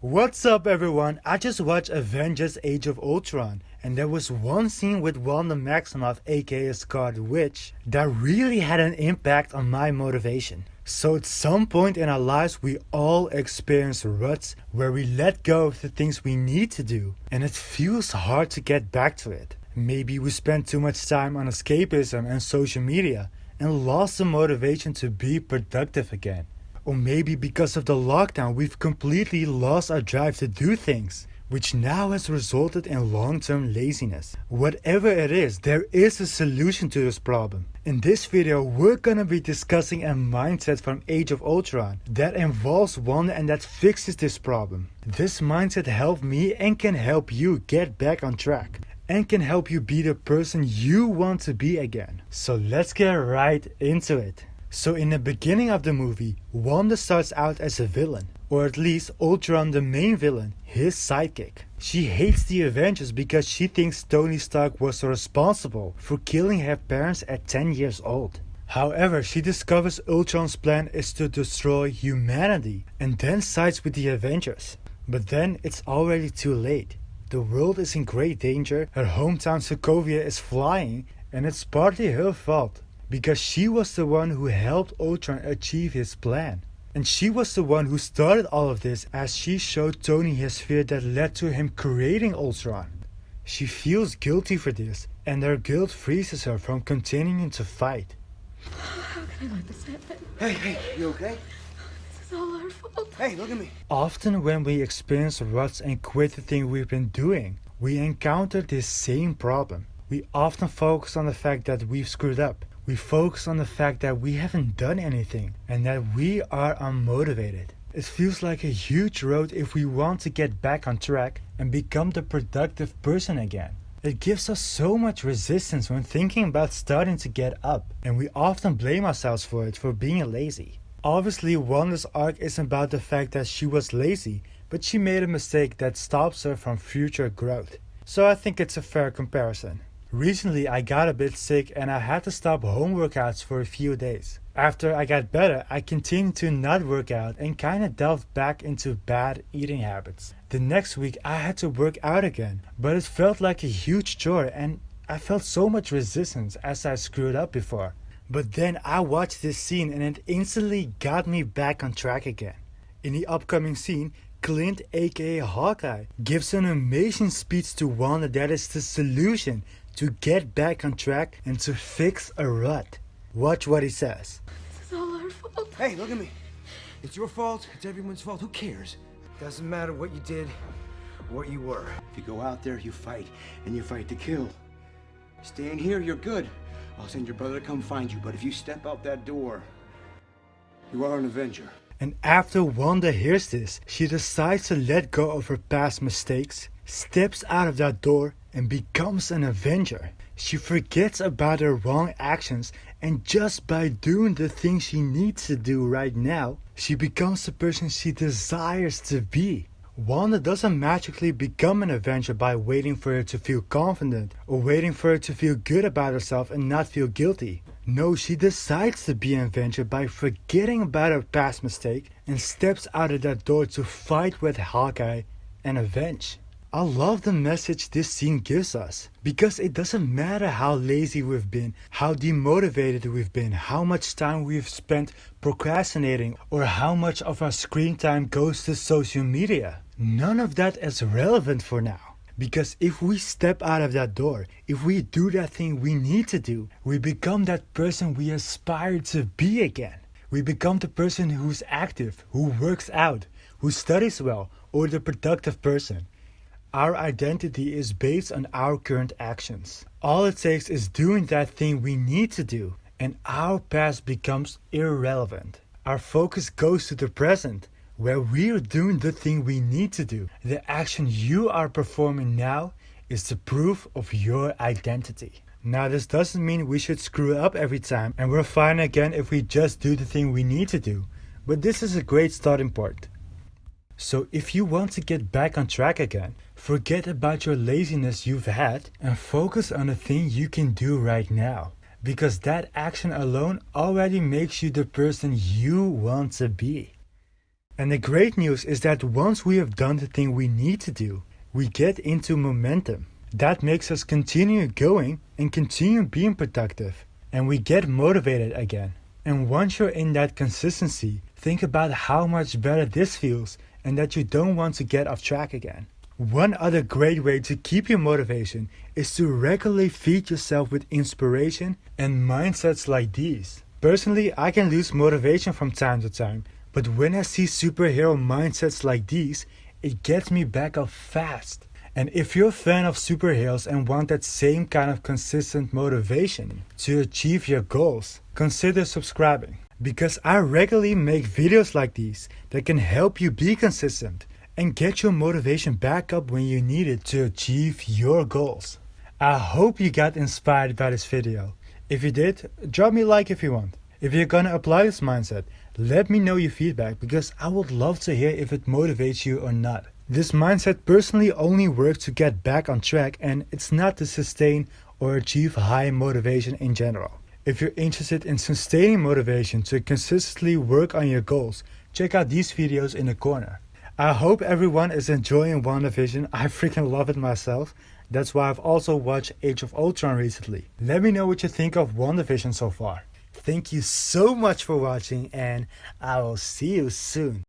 What's up everyone? I just watched Avengers Age of Ultron and there was one scene with Wanda Maximoff aka Scarlet Witch that really had an impact on my motivation. So at some point in our lives we all experience ruts where we let go of the things we need to do and it feels hard to get back to it. Maybe we spent too much time on escapism and social media and lost the motivation to be productive again. Or maybe because of the lockdown we've completely lost our drive to do things, which now has resulted in long-term laziness. Whatever it is, there is a solution to this problem. In this video we're gonna be discussing a mindset from Age of Ultron that involves Wanda and that fixes this problem. This mindset helped me and can help you get back on track. And can help you be the person you want to be again. So let's get right into it. So in the beginning of the movie, Wanda starts out as a villain, or at least Ultron the main villain, his sidekick. She hates the Avengers because she thinks Tony Stark was responsible for killing her parents at 10 years old. However, she discovers Ultron's plan is to destroy humanity and then sides with the Avengers. But then it's already too late. The world is in great danger, her hometown Sokovia is flying, and it's partly her fault. Because she was the one who helped Ultron achieve his plan. And she was the one who started all of this as she showed Tony his fear that led to him creating Ultron. She feels guilty for this, and her guilt freezes her from continuing to fight. How can I let this happen? Hey, you okay? This is all our fault. Hey, look at me. Often when we experience ruts and quit the thing we've been doing, we encounter this same problem. We often focus on the fact that we've screwed up. We focus on the fact that we haven't done anything and that we are unmotivated. It feels like a huge road if we want to get back on track and become the productive person again. It gives us so much resistance when thinking about starting to get up, and we often blame ourselves for it for being lazy. Obviously, Wanda's arc isn't about the fact that she was lazy, but she made a mistake that stops her from future growth. So I think it's a fair comparison. Recently I got a bit sick and I had to stop home workouts for a few days. After I got better, I continued to not work out and kinda delved back into bad eating habits. The next week I had to work out again, but it felt like a huge chore and I felt so much resistance as I screwed up before. But then I watched this scene and it instantly got me back on track again. In the upcoming scene, Clint aka Hawkeye gives an amazing speech to Wanda that is the solution to get back on track and to fix a rut. Watch what he says. This is all our fault. Hey, look at me. It's your fault. It's everyone's fault. Who cares? Doesn't matter what you did or what you were. If you go out there, you fight, and you fight to kill. Stay in here, you're good. I'll send your brother to come find you, but if you step out that door, you are an Avenger. And after Wanda hears this, she decides to let go of her past mistakes, steps out of that door, and becomes an Avenger. She forgets about her wrong actions, and just by doing the things she needs to do right now, she becomes the person she desires to be. Wanda doesn't magically become an Avenger by waiting for her to feel confident or waiting for her to feel good about herself and not feel guilty. No, she decides to be an Avenger by forgetting about her past mistake and steps out of that door to fight with Hawkeye and avenge. I love the message this scene gives us, because it doesn't matter how lazy we've been, how demotivated we've been, how much time we've spent procrastinating, or how much of our screen time goes to social media. None of that is relevant for now. Because if we step out of that door, if we do that thing we need to do, we become that person we aspire to be again. We become the person who's active, who works out, who studies well, or the productive person. Our identity is based on our current actions. All it takes is doing that thing we need to do, and our past becomes irrelevant. Our focus goes to the present, where we're doing the thing we need to do. The action you are performing now is the proof of your identity. Now this doesn't mean we should screw up every time and we're fine again if we just do the thing we need to do, but this is a great starting point. So if you want to get back on track again, forget about your laziness you've had and focus on the thing you can do right now. Because that action alone already makes you the person you want to be. And the great news is that once we have done the thing we need to do, we get into momentum. That makes us continue going and continue being productive. And we get motivated again. And once you're in that consistency, think about how much better this feels and that you don't want to get off track again. One other great way to keep your motivation is to regularly feed yourself with inspiration and mindsets like these. Personally, I can lose motivation from time to time, but when I see superhero mindsets like these, it gets me back up fast. And if you're a fan of superheroes and want that same kind of consistent motivation to achieve your goals, consider subscribing. Because I regularly make videos like these that can help you be consistent and get your motivation back up when you need it to achieve your goals. I hope you got inspired by this video. If you did, drop me a like if you want. If you're gonna apply this mindset, let me know your feedback because I would love to hear if it motivates you or not. This mindset personally only works to get back on track and it's not to sustain or achieve high motivation in general. If you're interested in sustaining motivation to consistently work on your goals, check out these videos in the corner. I hope everyone is enjoying WandaVision. I freaking love it myself. That's why I've also watched Age of Ultron recently. Let me know what you think of WandaVision so far. Thank you so much for watching and I will see you soon.